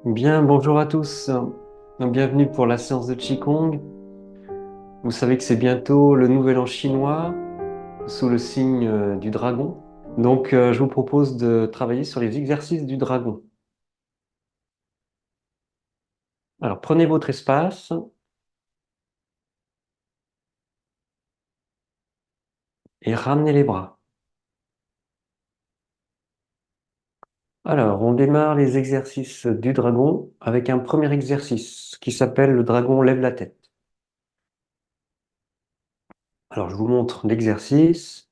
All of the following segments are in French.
Bien, bonjour à tous. Bienvenue pour la séance de Qigong. Vous savez que c'est bientôt le nouvel an chinois sous le signe du dragon. Donc, je vous propose de travailler sur les exercices du dragon. Alors, prenez votre espace et ramenez les bras. Alors, on démarre les exercices du dragon avec un premier exercice qui s'appelle le dragon lève la tête. Alors, je vous montre l'exercice.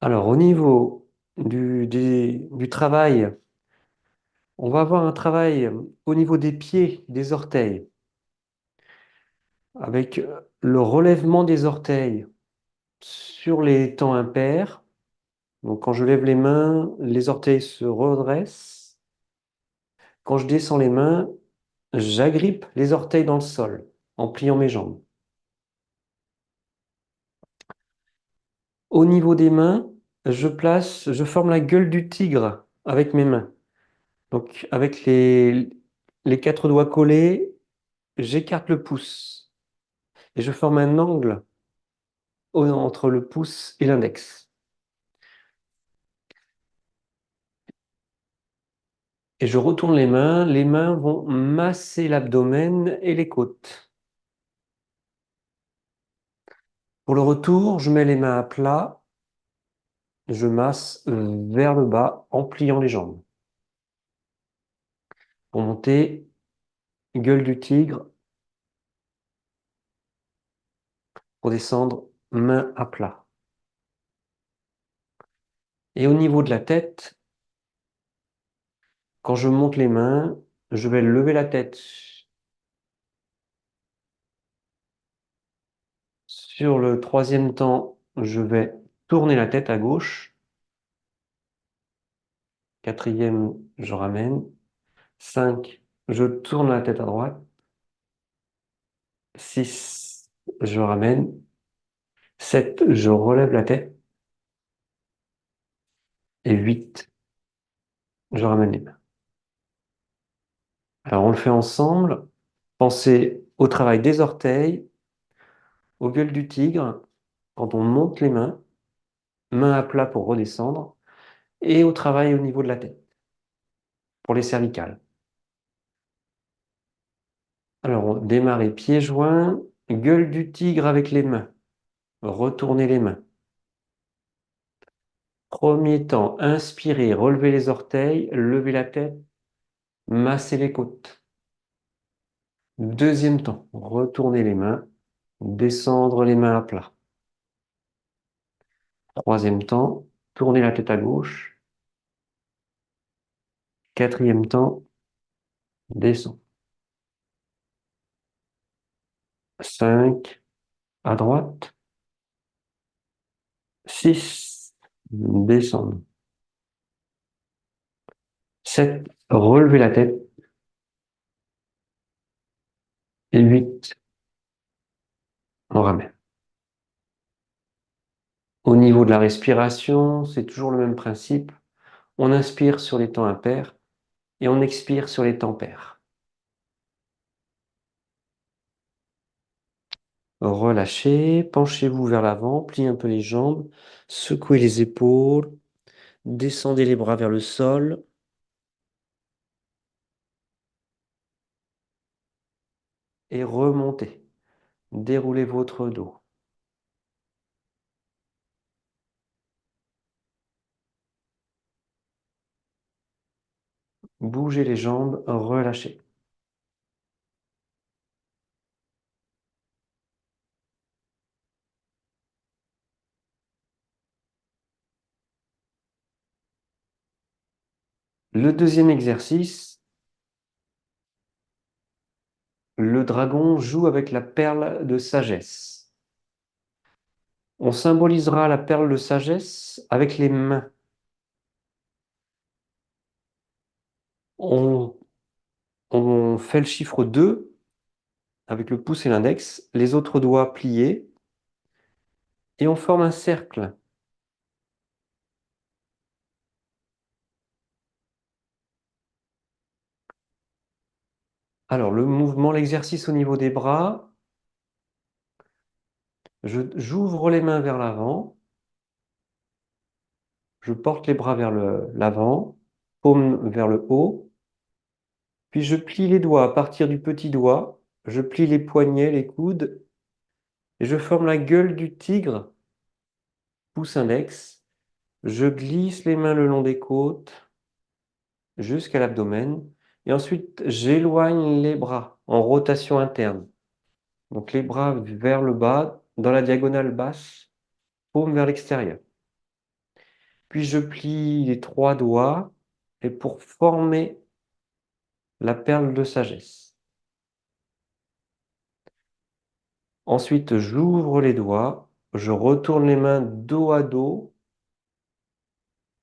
Alors, au niveau du travail, on va avoir un travail au niveau des pieds, des orteils, avec le relèvement des orteils sur les temps impairs. Donc quand je lève les mains, les orteils se redressent. Quand je descends les mains, j'agrippe les orteils dans le sol en pliant mes jambes. Au niveau des mains, je forme la gueule du tigre avec mes mains. Donc avec les quatre doigts collés, j'écarte le pouce et je forme un angle entre le pouce et l'index. Et je retourne les mains vont masser l'abdomen et les côtes. Pour le retour, je mets les mains à plat, je masse vers le bas en pliant les jambes. Pour monter, gueule du tigre, pour descendre, main à plat. Et au niveau de la tête, quand je monte les mains, je vais lever la tête sur le troisième temps, je vais tourner la tête à gauche. Quatrième, je ramène. 5, je tourne la tête à droite. 6, je ramène. 7, je relève la tête. Et 8, je ramène les mains. Alors on le fait ensemble. Pensez au travail des orteils, aux gueules du tigre, quand on monte les mains, main à plat pour redescendre, et au travail au niveau de la tête, pour les cervicales. Alors on démarre pieds joints, gueule du tigre avec les mains. Retournez les mains. Premier temps, inspirez, relevez les orteils, levez la tête, massez les côtes. Deuxième temps, retournez les mains, descendre les mains à plat. Troisième temps, tournez la tête à gauche. Quatrième temps, descend. 5, à droite. 6, descendre. 7, relevez la tête. Et 8, on ramène. Au niveau de la respiration, c'est toujours le même principe. On inspire sur les temps impairs et on expire sur les temps pairs. Relâchez, penchez-vous vers l'avant, pliez un peu les jambes, secouez les épaules, descendez les bras vers le sol et remontez. Déroulez votre dos. Bougez les jambes, relâchez. Le deuxième exercice, le dragon joue avec la perle de sagesse. On symbolisera la perle de sagesse avec les mains. On, on fait le chiffre 2 avec le pouce et l'index, les autres doigts pliés, et on forme un cercle. Alors, le mouvement, l'exercice au niveau des bras, j'ouvre les mains vers l'avant, je porte les bras vers l'avant, paume vers le haut, puis je plie les doigts à partir du petit doigt, je plie les poignets, les coudes, et je forme la gueule du tigre, pouce index, je glisse les mains le long des côtes jusqu'à l'abdomen, et ensuite j'éloigne les bras en rotation interne. Donc les bras vers le bas, dans la diagonale basse, paume vers l'extérieur. Puis je plie les trois doigts et pour former la perle de sagesse. Ensuite, j'ouvre les doigts, je retourne les mains dos à dos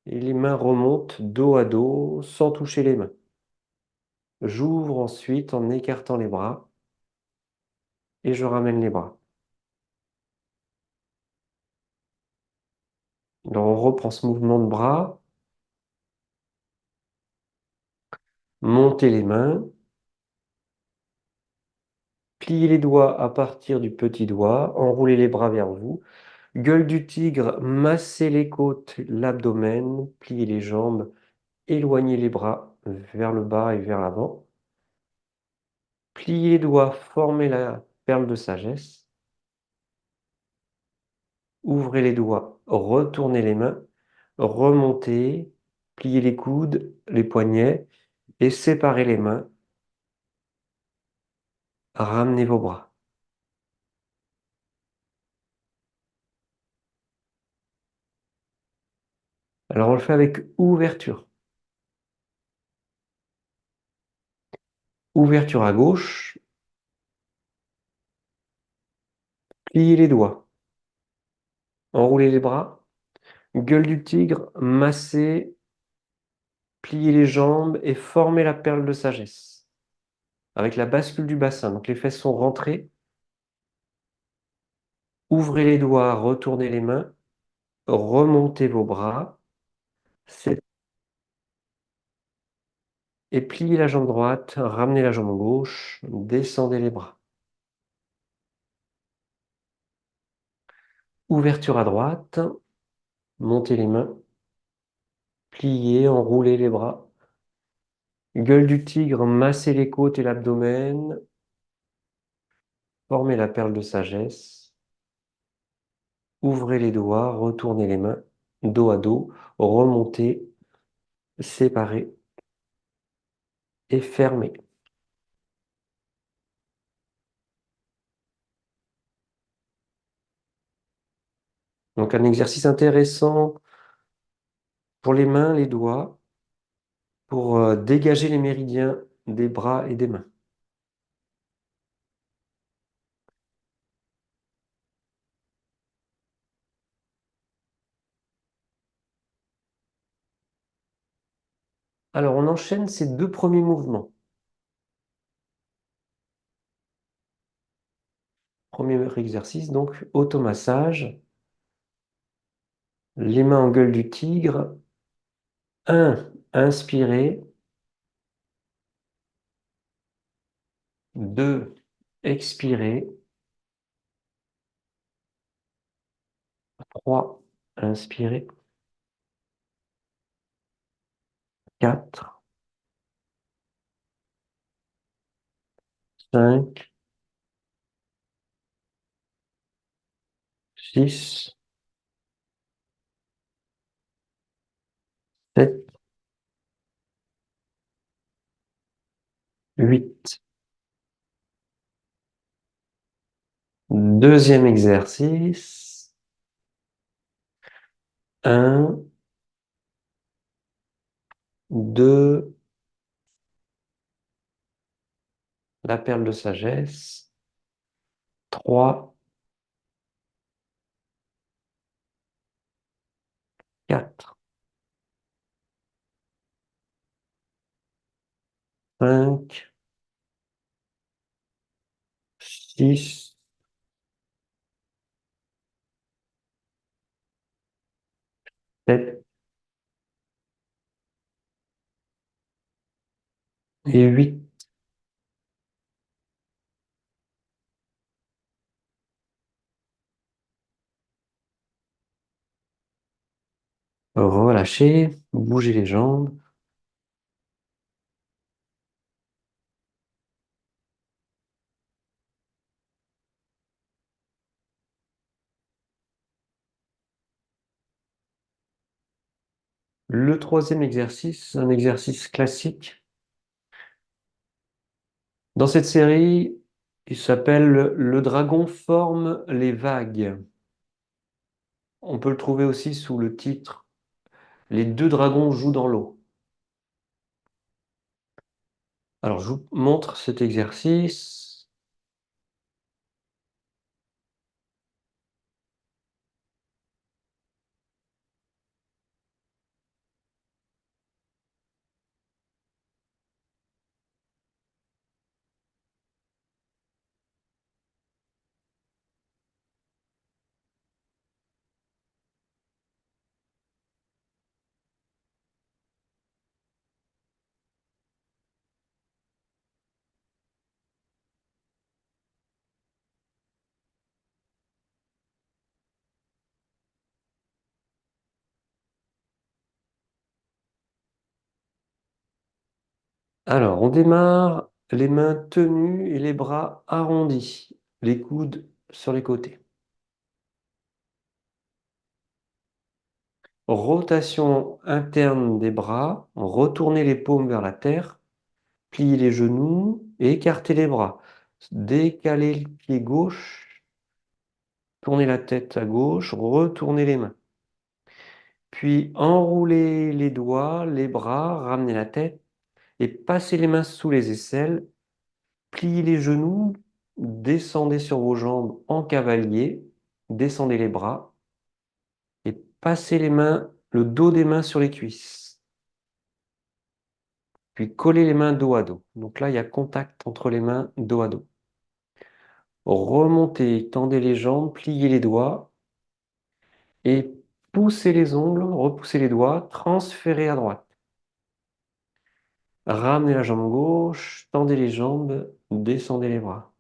et les mains remontent dos à dos sans toucher les mains. J'ouvre ensuite en écartant les bras et je ramène les bras. Alors on reprend ce mouvement de bras, montez les mains, pliez les doigts à partir du petit doigt, enroulez les bras vers vous. Gueule du tigre, massez les côtes, l'abdomen, pliez les jambes, éloignez les bras vers le bas et vers l'avant. Pliez les doigts, formez la perle de sagesse. Ouvrez les doigts, retournez les mains, remontez, pliez les coudes, les poignets et séparez les mains. Ramenez vos bras. Alors on le fait avec ouverture. Ouverture à gauche, pliez les doigts, enroulez les bras. Gueule du tigre, massez, pliez les jambes et formez la perle de sagesse. Avec la bascule du bassin. Donc les fesses sont rentrées. Ouvrez les doigts, retournez les mains, remontez vos bras et pliez la jambe droite, ramenez la jambe gauche, descendez les bras. Ouverture à droite, montez les mains, pliez, enroulez les bras. Gueule du tigre, massez les côtes et l'abdomen, formez la perle de sagesse. Ouvrez les doigts, retournez les mains, dos à dos, remontez, séparez et fermez. Donc un exercice intéressant pour les mains, les doigts, pour dégager les méridiens des bras et des mains. Alors on enchaîne ces deux premiers mouvements. Premier exercice, donc automassage, les mains en gueule du tigre. 1, inspirez. 2, expirez. 3, inspirez. 4, 5, 6, 7, 8. Deuxième exercice. 1, 2, la perle de sagesse. 3, 4, 5, 6, 7 et 8. Relâchez, bougez les jambes. Le troisième exercice, un exercice classique. Dans cette série, il s'appelle Le dragon forme les vagues. On peut le trouver aussi sous le titre Les deux dragons jouent dans l'eau. Alors, je vous montre cet exercice. Alors, on démarre les mains tenues et les bras arrondis, les coudes sur les côtés. Rotation interne des bras, retournez les paumes vers la terre, pliez les genoux et écartez les bras. Décalez le pied gauche, tournez la tête à gauche, retournez les mains. Puis enroulez les doigts, les bras, ramenez la tête et passez les mains sous les aisselles. Pliez les genoux, descendez sur vos jambes en cavalier, descendez les bras et passez les mains, le dos des mains sur les cuisses. Puis collez les mains dos à dos. Donc là, il y a contact entre les mains dos à dos. Remontez, tendez les jambes, pliez les doigts et poussez les ongles, repoussez les doigts, transférez à droite. Ramenez la jambe gauche, tendez les jambes, descendez les bras.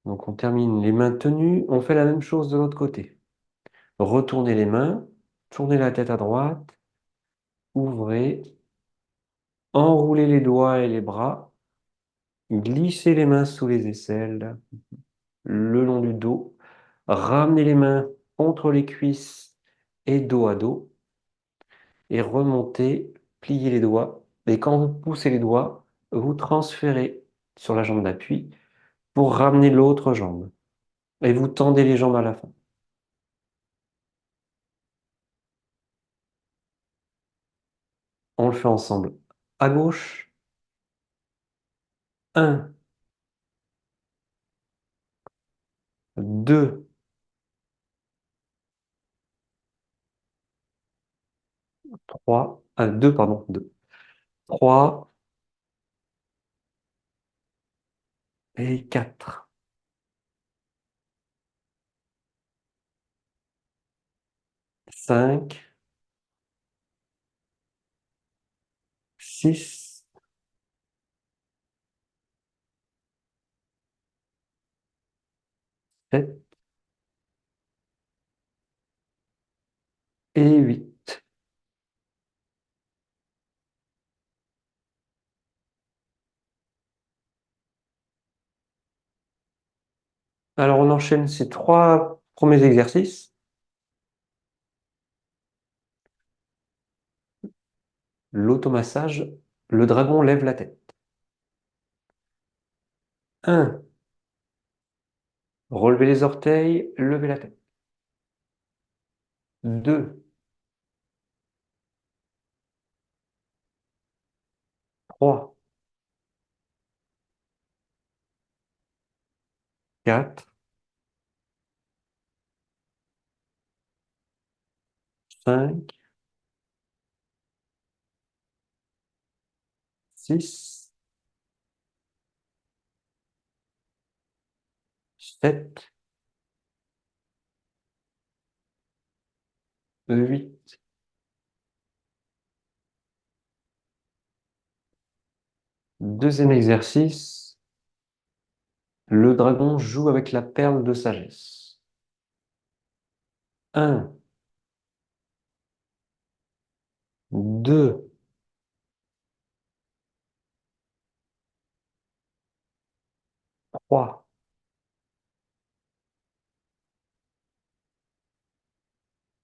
Donc on termine les mains tenues, on fait la même chose de l'autre côté. Retournez les mains, tournez la tête à droite, ouvrez, enroulez les doigts et les bras, glissez les mains sous les aisselles, le long du dos, ramenez les mains contre les cuisses et dos à dos, et remontez, pliez les doigts, et quand vous poussez les doigts, vous transférez sur la jambe d'appui pour ramener l'autre jambe, et vous tendez les jambes à la fin. On le fait ensemble. À gauche, 1, 2, 3, 2, pardon, 2, 3 et 4, 5, 6, 7 et 8. Alors on enchaîne ces trois premiers exercices. L'automassage, le dragon lève la tête. 1, relevez les orteils, levez la tête. 2, 3, 4, 5, 6, 7, 8. Deuxième exercice, le dragon joue avec la perle de sagesse. 1, 2, 3,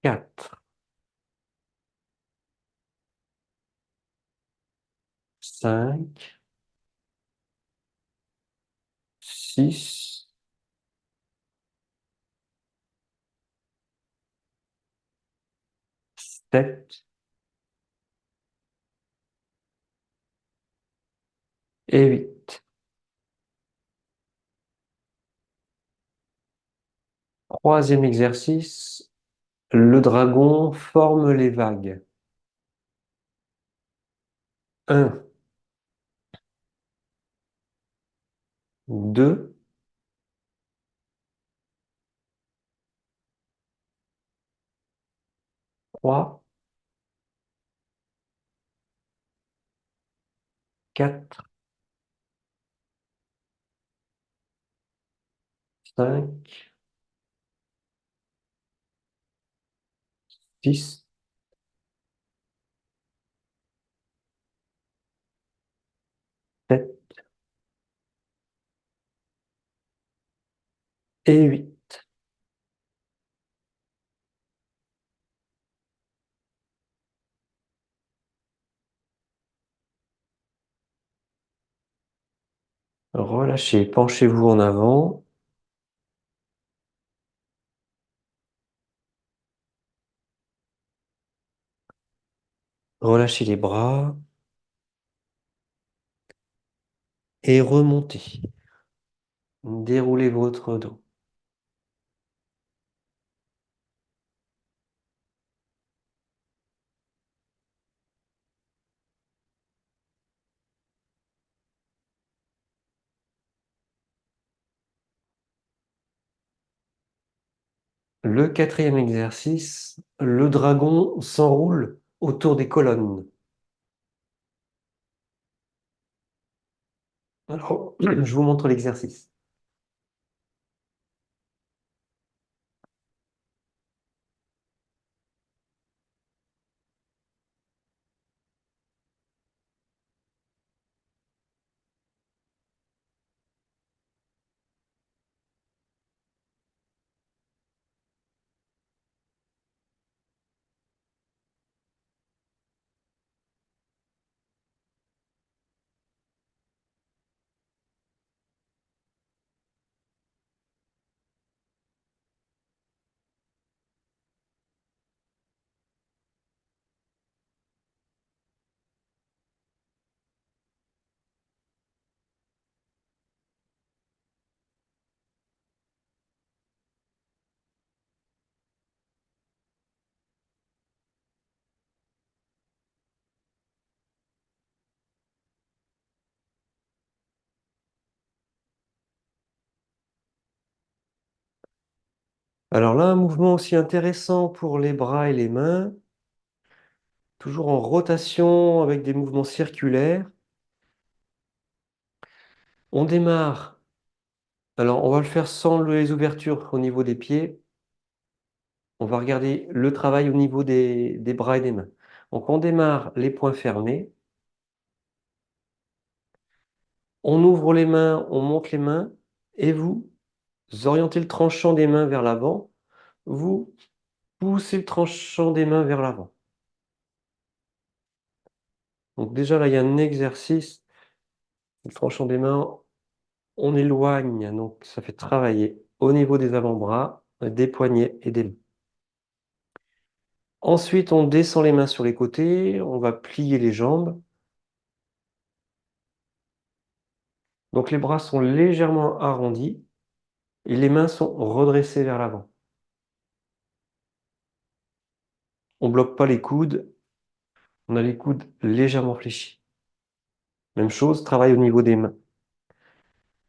4, 5, 6, 7 et 8. Troisième exercice, le dragon forme les vagues. 1, 2, 3, 4, 5, 6, 7 et 8. Relâchez, penchez-vous en avant. Relâchez les bras et remontez. Déroulez votre dos. Le quatrième exercice, le dragon s'enroule autour des colonnes. Alors, je vous montre l'exercice. Alors là, un mouvement aussi intéressant pour les bras et les mains, toujours en rotation avec des mouvements circulaires. On démarre. Alors, on va le faire sans les ouvertures au niveau des pieds. On va regarder le travail au niveau des bras et des mains. Donc, on démarre les poings fermés. On ouvre les mains, on monte les mains. Et vous orientez le tranchant des mains vers l'avant. Vous poussez le tranchant des mains vers l'avant. Donc déjà, là, il y a un exercice. Le tranchant des mains, on éloigne. Donc, ça fait travailler au niveau des avant-bras, des poignets et des mains. Ensuite, on descend les mains sur les côtés, on va plier les jambes. Donc les bras sont légèrement arrondis et les mains sont redressées vers l'avant. On bloque pas les coudes, on a les coudes légèrement fléchis. Même chose, travail au niveau des mains.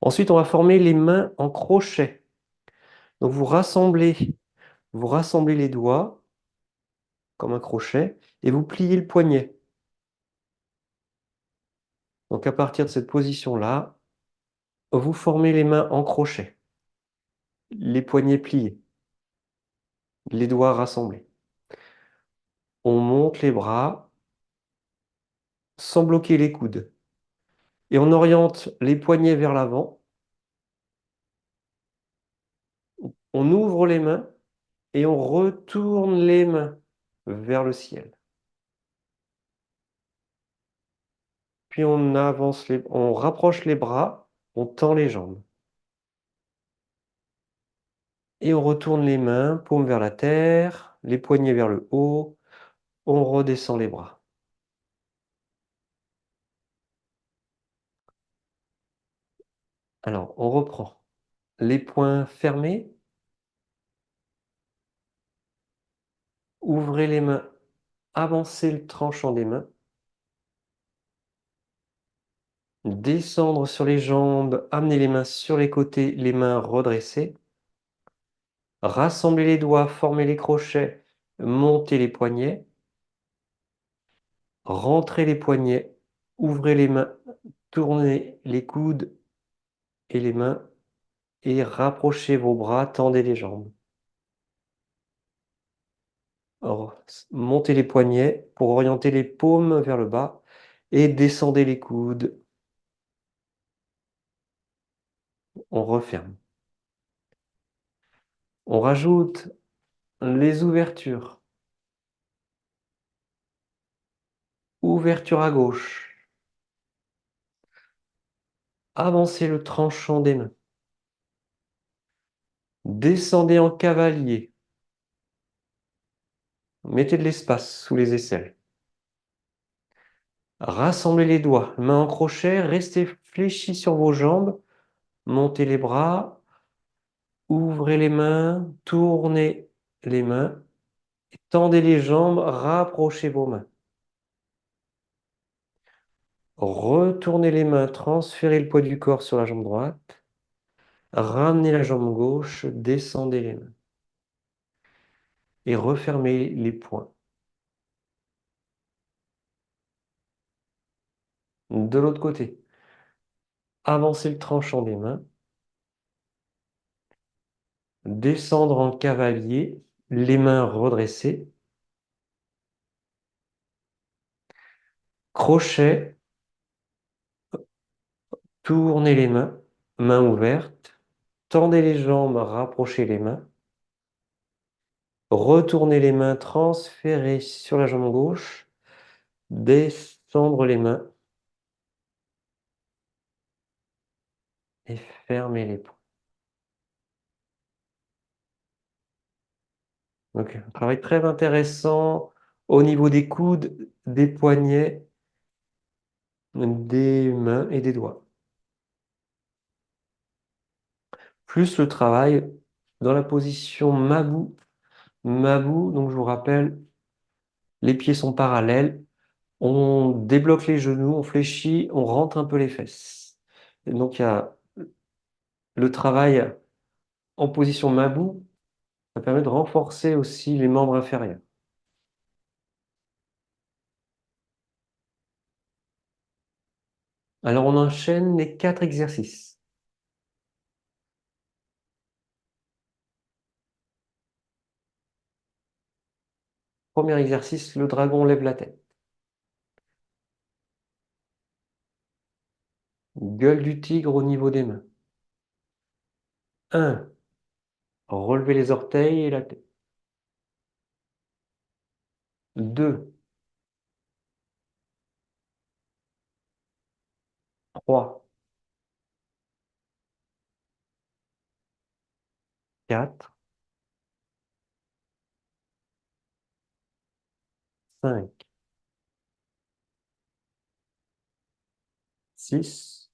Ensuite, on va former les mains en crochet. Donc vous rassemblez les doigts comme un crochet et vous pliez le poignet. Donc à partir de cette position-là, vous formez les mains en crochet, les poignets pliés, les doigts rassemblés. On monte les bras sans bloquer les coudes et on oriente les poignets vers l'avant. On ouvre les mains et on retourne les mains vers le ciel. Puis on rapproche les bras, on tend les jambes. Et on retourne les mains, paume vers la terre, les poignets vers le haut, on redescend les bras. Alors, on reprend. Les poings fermés, ouvrez les mains, avancez le tranchant des mains, descendre sur les jambes, amenez les mains sur les côtés, les mains redressées, rassembler les doigts, former les crochets, montez les poignets, rentrez les poignets, ouvrez les mains, tournez les coudes et les mains et rapprochez vos bras, tendez les jambes. Montez les poignets pour orienter les paumes vers le bas et descendez les coudes. On referme. On rajoute les ouvertures. Ouverture à gauche. Avancez le tranchant des mains. Descendez en cavalier. Mettez de l'espace sous les aisselles. Rassemblez les doigts, mains en crochet, restez fléchis sur vos jambes. Montez les bras, ouvrez les mains, tournez les mains, tendez les jambes, rapprochez vos mains. Retournez les mains, transférez le poids du corps sur la jambe droite, ramenez la jambe gauche, descendez les mains et refermez les poings. De l'autre côté, avancez le tranchant des mains, descendre en cavalier, les mains redressées, crochet, tournez les mains, mains ouvertes, tendez les jambes, rapprochez les mains, retournez les mains, transférez sur la jambe gauche, descendre les mains et fermez les poings. Donc, un travail très intéressant au niveau des coudes, des poignets, des mains et des doigts. Plus le travail dans la position Mabou. Mabou, donc je vous rappelle, les pieds sont parallèles, on débloque les genoux, on fléchit, on rentre un peu les fesses. Et donc il y a le travail en position Mabou, ça permet de renforcer aussi les membres inférieurs. Alors on enchaîne les 4 exercices. Premier exercice, le dragon lève la tête. Gueule du tigre au niveau des mains. 1. Relevez les orteils et la tête. 2. 3. 4. 5, 6,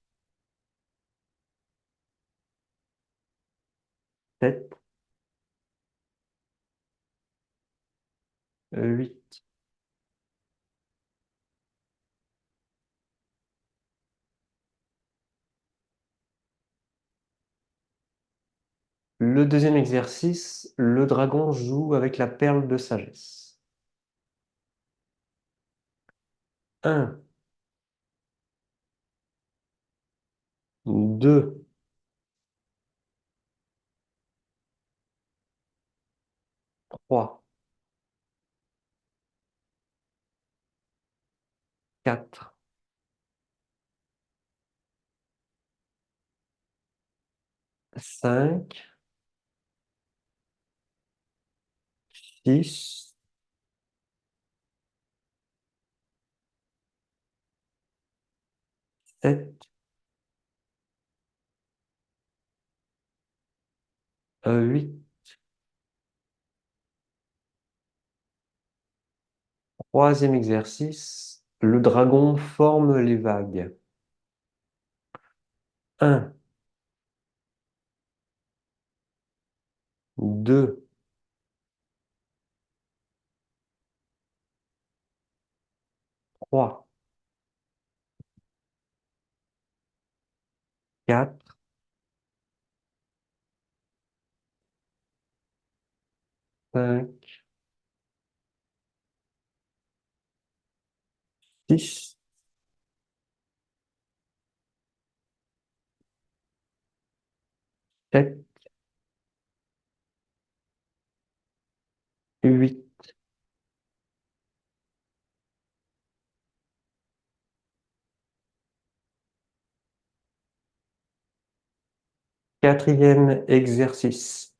7, 8. Le deuxième exercice, le dragon joue avec la perle de sagesse. 1, 2, 3, 4, 5, 6, 7, 8. Troisième exercice, le dragon forme les vagues. 1, 2, 3, 4, 5, 6, 7, 8. Quatrième exercice.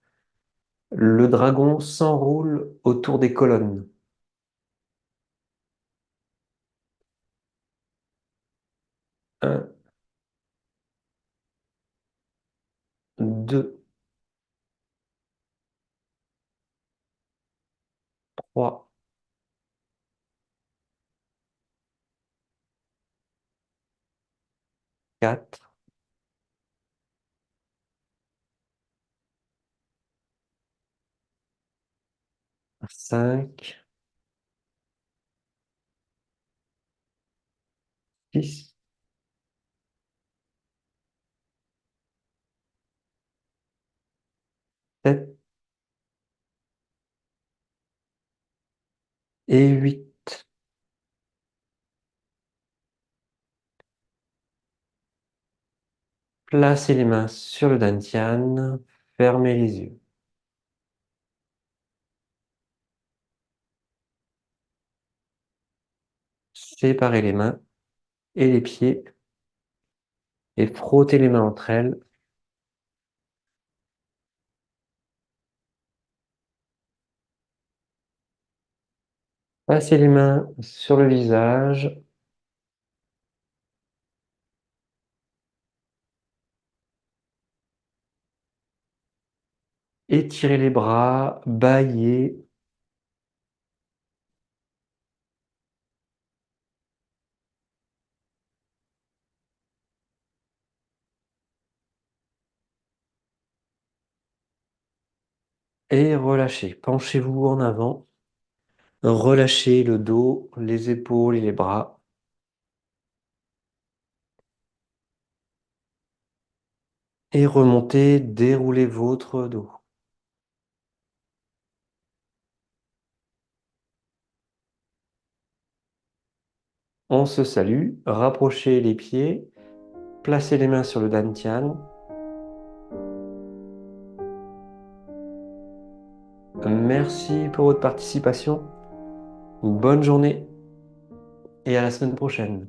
Le dragon s'enroule autour des colonnes. 1, 2, 3, 4, 5, 6, 7 et 8. Placez les mains sur le dantian, fermez les yeux. Séparez les mains et les pieds et frottez les mains entre elles. Passez les mains sur le visage. Étirez les bras, bâillez. Et relâchez. Penchez-vous en avant. Relâchez le dos, les épaules et les bras. Et remontez, déroulez votre dos. On se salue, rapprochez les pieds, placez les mains sur le dantian. Merci pour votre participation. Bonne journée et à la semaine prochaine.